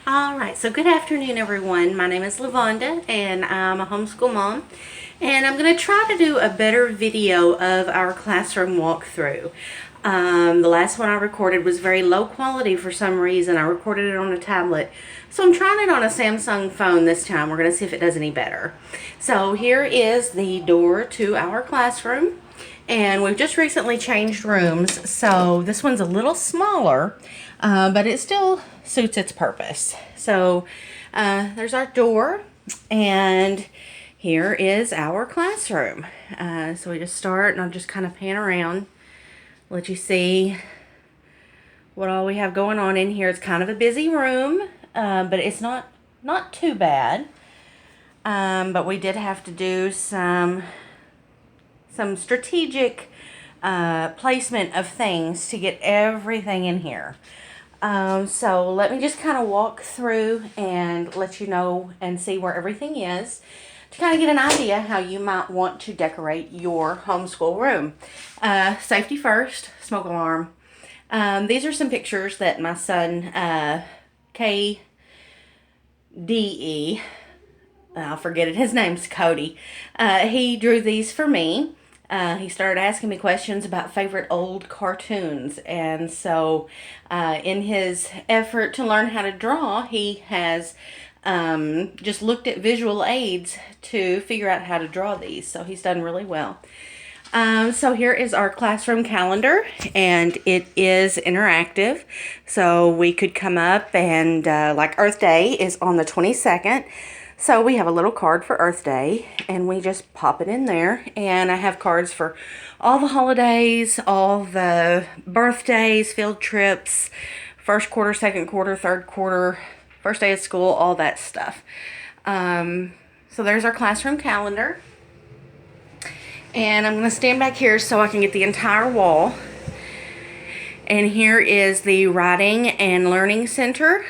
All right, so good afternoon, everyone. My name is Lavonda, and I'm a homeschool mom. And I'm going to try to do a better video of our classroom walkthrough. The last one I recorded was very low quality for some reason. I recorded it on a tablet. So I'm trying it on a Samsung phone this time. We're going to see if it does any better. So here is the door to our classroom. And we've just recently changed rooms, so this one's a little smaller, but it still suits its purpose. So there's our door, and here is our classroom. So we just start, and I'll just kind of pan around, let you see what all we have going on in here. It's kind of a busy room, but it's not too bad. But we did have to do some strategic placement of things to get everything in here. So let me just kind of walk through and let you know and see where everything is to kind of get an idea how you might want to decorate your homeschool room. Safety first, smoke alarm. These are some pictures that my son, KDE, I'll forget it, his name's Cody. He drew these for me. He started asking me questions about favorite old cartoons. And so in his effort to learn how to draw, he has just looked at visual aids to figure out how to draw these. So he's done really well. So here is our classroom calendar, and it is interactive. So we could come up and like Earth Day is on the 22nd. So we have a little card for Earth Day, and we just pop it in there. And I have cards for all the holidays, all the birthdays, field trips, first quarter, second quarter, third quarter, first day of school, all that stuff. So there's our classroom calendar. And I'm going to stand back here so I can get the entire wall. And here is the Writing and Learning Center.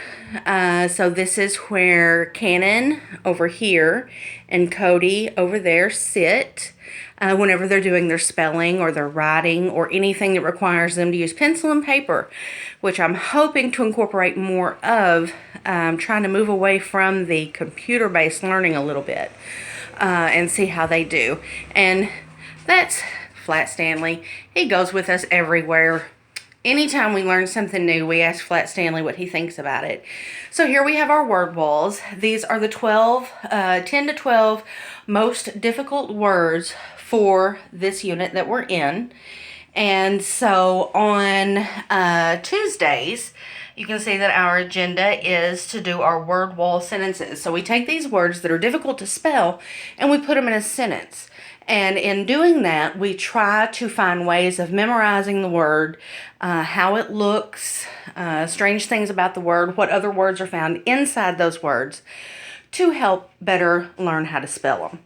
So this is where Cannon over here and Cody over there sit whenever they're doing their spelling or their writing or anything that requires them to use pencil and paper, which I'm hoping to incorporate more of, trying to move away from the computer-based learning a little bit and see how they do. And that's Flat Stanley. He goes with us everywhere. Anytime we learn something new, we ask Flat Stanley what he thinks about it. So here we have our word walls. These are the 10 to 12 most difficult words for this unit that we're in. And so on Tuesdays, you can see that our agenda is to do our word wall sentences. So we take these words that are difficult to spell and we put them in a sentence. And in doing that, we try to find ways of memorizing the word, how it looks, strange things about the word, what other words are found inside those words to help better learn how to spell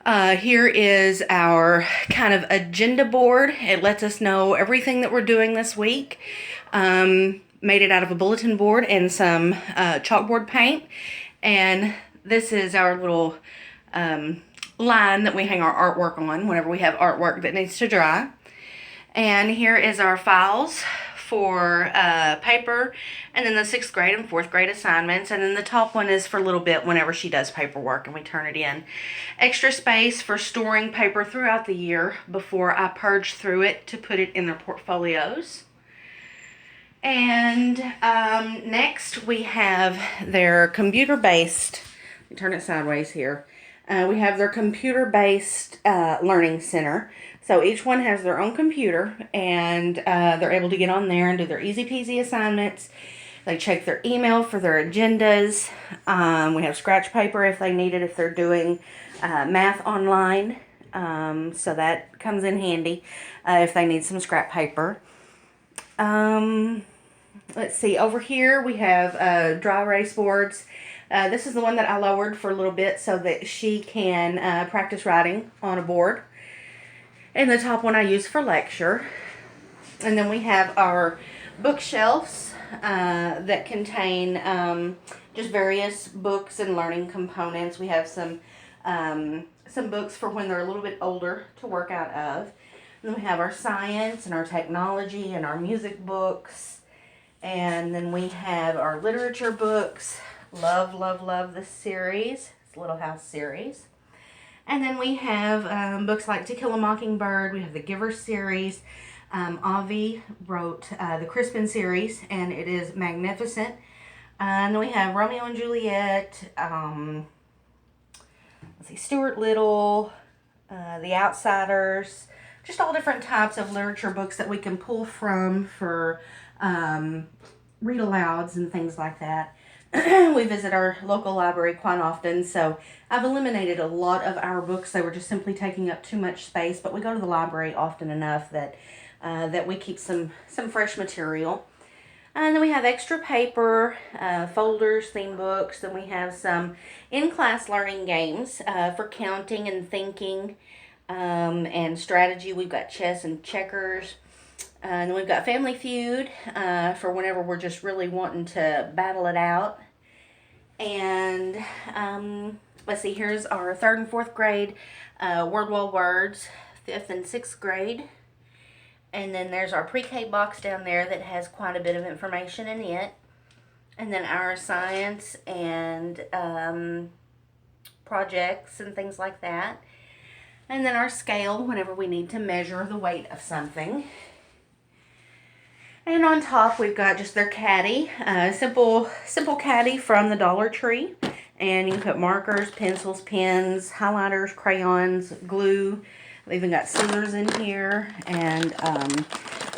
them. Here is our kind of agenda board. It lets us know everything that we're doing this week. Made it out of a bulletin board and some chalkboard paint. And this is our little line that we hang our artwork on whenever we have artwork that needs to dry. And here is our files for paper, and then the 6th grade and 4th grade assignments, and then the top one is for a little bit whenever she does paperwork and we turn it in. Extra space for storing paper throughout the year before I purge through it to put it in their portfolios. And next we have their computer-based, let me turn it sideways here. We have their computer-based learning center. So each one has their own computer, and they're able to get on there and do their easy peasy assignments. They check their email for their agendas. We have scratch paper if they need it, if they're doing math online. So that comes in handy if they need some scrap paper. Let's see, over here we have dry erase boards. This is the one that I lowered for a little bit so that she can practice writing on a board. And the top one I use for lecture. And then we have our bookshelves that contain just various books and learning components. We have some books for when they're a little bit older to work out of. And then we have our science and our technology and our music books And then we have our literature books. Love, love, love this series. It's Little House series. And then we have books like To Kill a Mockingbird. We have the Giver series. Avi wrote the Crispin series, and it is magnificent. And then we have Romeo and Juliet. Let's see, Stuart Little, The Outsiders. Just all different types of literature books that we can pull from for read alouds and things like that. We visit our local library quite often, so I've eliminated a lot of our books. They were just simply taking up too much space, but we go to the library often enough that that we keep some fresh material. And then we have extra paper, folders, theme books. Then we have some in-class learning games for counting and thinking and strategy. We've got chess and checkers. And then we've got Family Feud for whenever we're just really wanting to battle it out. And let's see, here's our 3rd and 4th grade Word Wall Words, 5th and 6th grade. And then there's our pre-K box down there that has quite a bit of information in it. And then our science and projects and things like that. And then our scale whenever we need to measure the weight of something. And on top we've got just their caddy, simple caddy from the Dollar Tree. And you can put markers, pencils, pens, highlighters, crayons, glue. We've even got scissors in here and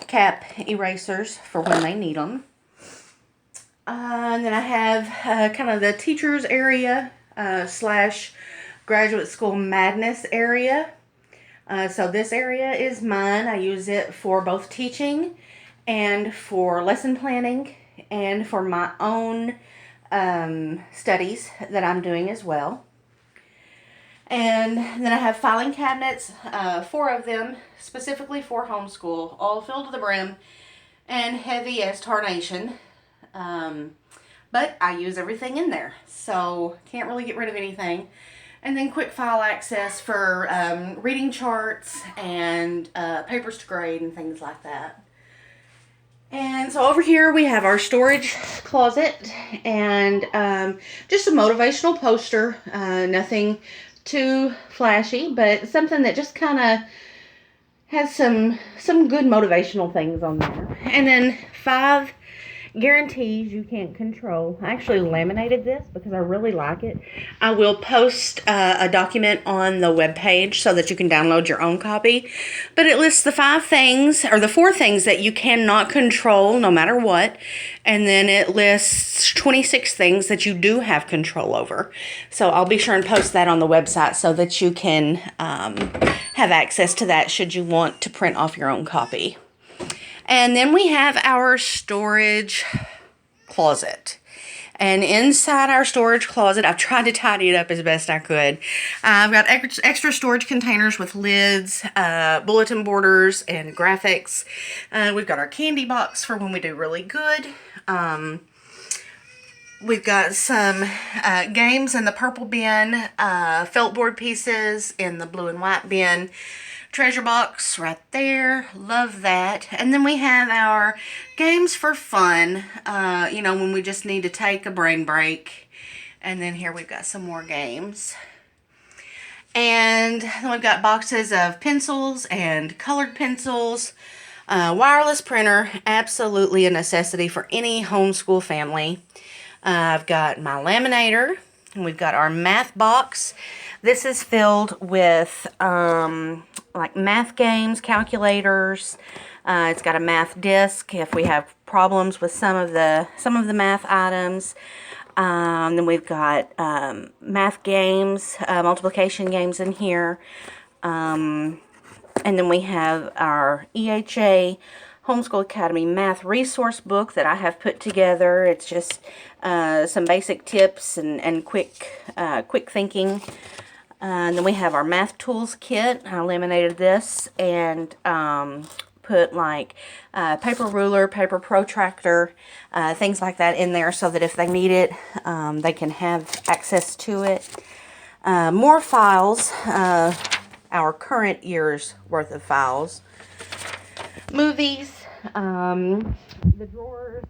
cap erasers for when they need them. And then I have kind of the teachers area slash graduate school madness area. So this area is mine. I use it for both teaching and for lesson planning and for my own studies that I'm doing as well. And then I have filing cabinets, 4 of them, specifically for homeschool, all filled to the brim and heavy as tarnation. But I use everything in there, so can't really get rid of anything. And then quick file access for reading charts and papers to grade and things like that. And so over here we have our storage closet and just a motivational poster, nothing too flashy, but something that just kind of has some good motivational things on there. And then 5 guarantees you can't control. I actually laminated this because I really like it. I will post a document on the webpage so that you can download your own copy. But it lists the 5 things, or the 4 things that you cannot control no matter what. And then it lists 26 things that you do have control over. So I'll be sure and post that on the website so that you can have access to that should you want to print off your own copy. And then we have our storage closet. And inside our storage closet, I've tried to tidy it up as best I could. I've got extra storage containers with lids, bulletin borders, and graphics. We've got our candy box for when we do really good. We've got some games in the purple bin, felt board pieces in the blue and white bin. Treasure box right there. Love that. And then we have our games for fun, when we just need to take a brain break. And then here we've got some more games. And then we've got boxes of pencils and colored pencils. Wireless printer, absolutely a necessity for any homeschool family. I've got my laminator. And we've got our math box. This is filled with like math games, calculators. It's got a math disc if we have problems with some of the math items. Then we've got math games, multiplication games in here. And then we have our EHA Homeschool Academy Math Resource Book that I have put together. It's just some basic tips and quick thinking. And then we have our math tools kit. I laminated this and put like paper ruler, paper protractor, things like that in there so that if they need it, they can have access to it. More files, our current year's worth of files. Movies, the drawers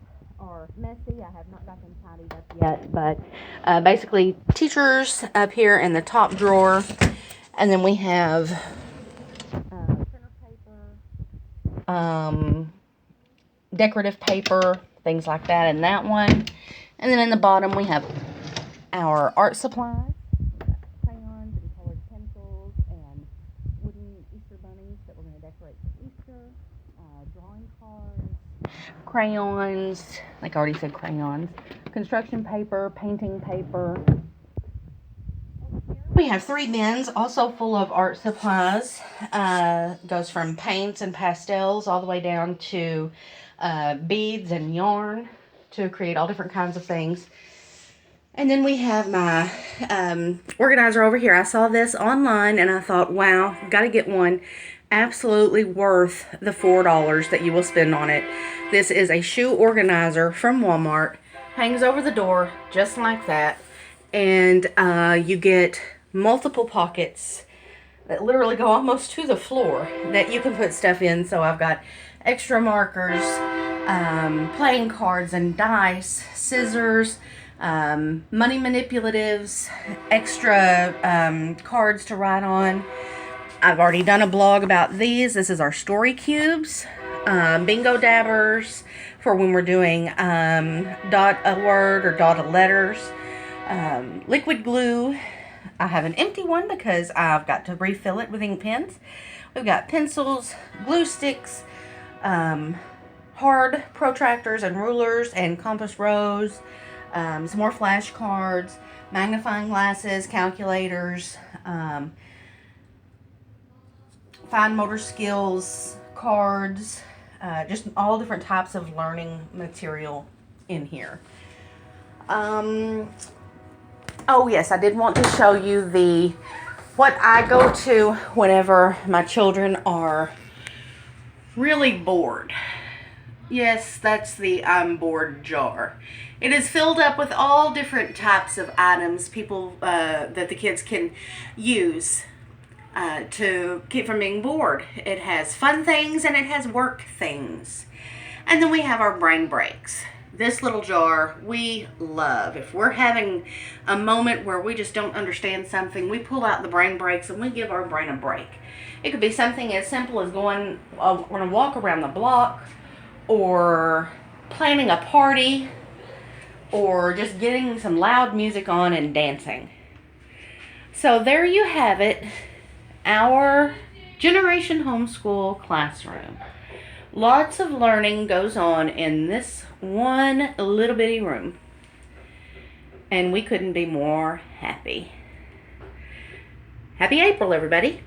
are messy. I have not got them tidied up yet, but basically teachers up here in the top drawer, and then we have printer paper, decorative paper, things like that in that one. And then in the bottom we have our art supplies. Crayons and colored pencils and wooden Easter bunnies that we're going to decorate for Easter. Drawing cards, crayons, like I already said, crayons, construction paper, painting paper. We have 3 bins also full of art supplies. Goes from paints and pastels all the way down to beads and yarn to create all different kinds of things. And then we have my organizer over here. I saw this online and I thought, wow, got to get one. Absolutely worth the $4 that you will spend on it. This is a shoe organizer from Walmart. Hangs over the door just like that. And you get multiple pockets that literally go almost to the floor that you can put stuff in. So I've got extra markers, playing cards and dice, scissors, money manipulatives, extra cards to write on. I've already done a blog about these. This is our story cubes, bingo dabbers for when we're doing dot a word or dot a letters, liquid glue. I have an empty one because I've got to refill it with ink pens. We've got pencils, glue sticks, hard protractors and rulers and compass rose, some more flashcards, magnifying glasses, calculators, fine motor skills, cards, just all different types of learning material in here. Oh yes, I did want to show you what I go to whenever my children are really bored. Yes, that's the I'm bored jar. It is filled up with all different types of items that the kids can use to keep from being bored. It has fun things and it has work things. And then we have our brain breaks. This little jar we love. If we're having a moment where we just don't understand something, we pull out the brain breaks and we give our brain a break. It could be something as simple as going on a walk around the block, or planning a party, or just getting some loud music on and dancing. So there you have it, our Generation Homeschool classroom. Lots of learning goes on in this one little bitty room, and we couldn't be more happy. Happy April, everybody.